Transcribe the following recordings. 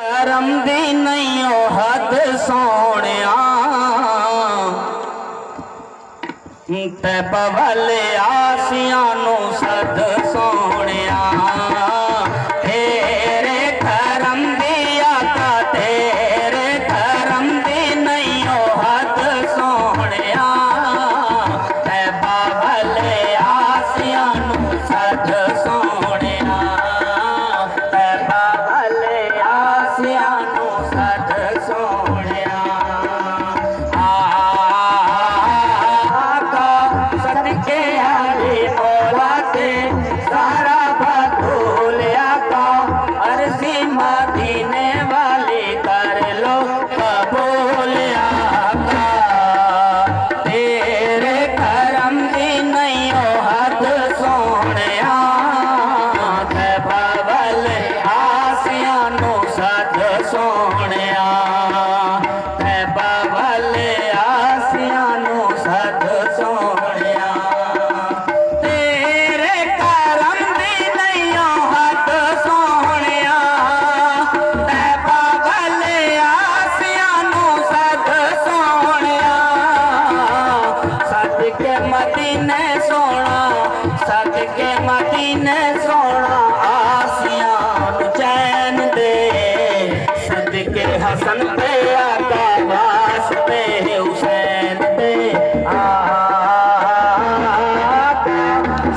करम दी नहीं ओ हद सोनिया ते पवले आसियां नू सद सोनिया तेरे करम दी आका तेरे करम दी नहीं ओ हद सोनिया ते पवले आसियां नू सद सोनिया ते पवले आसियां नू सद सोनिया सदके आले मौला ते सारा बतूलिया का अर्जी मदीने वाले कर लो कबूलिया का तेरे करम दी नहीं ओ हद सोनिया ते बवल आसियां नू सद सोनिया ते बवल आसियां नू सद सोनिया मदीने सोना सदके मदीने सोना आसियां चैन दे सदके हसन पे आका वास्ते हुसैन दे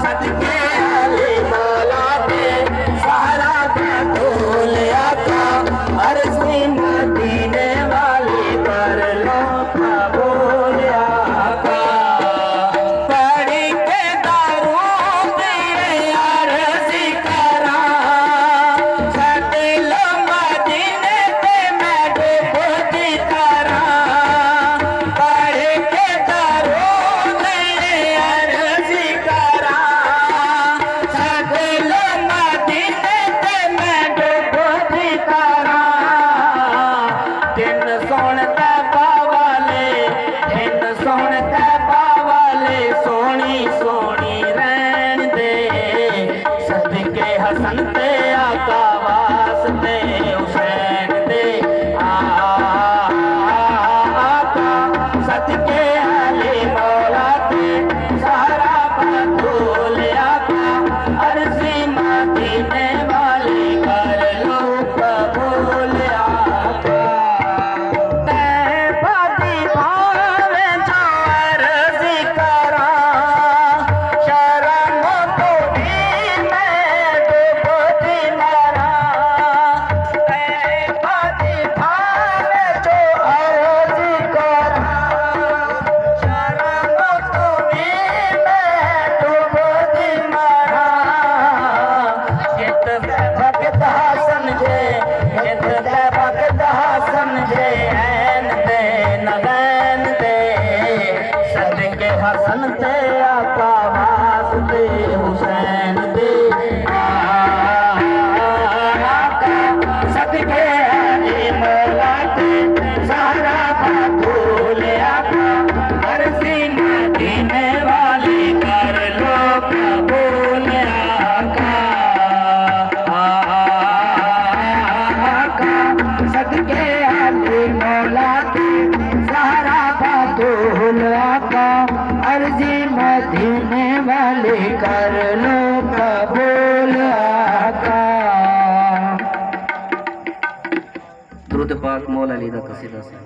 सदके अली मौला दे सारा बतूलिया का अर्जी मदीने वाली कर लो कबूलिया का हसन ते आका वास्ते हुसैन दे आका सदके अली मौला ते सारा बतूलिया का अर्जी मदीने वाली कर लो कबूलिया का तैबा दी भावे जो अर्जी करा हसन ते आका वास्ते हुसैन दे आका सदके अली मौला ते सारा बतूलिया का अर्जी मदीने वाली कर लो कबूलिया का सदके अली मौला ते सारा बतूलिया का अर्जी मदीने वाले कर लो कबूल आका। दुरूद पाक मौला अली दा कसीदा सी।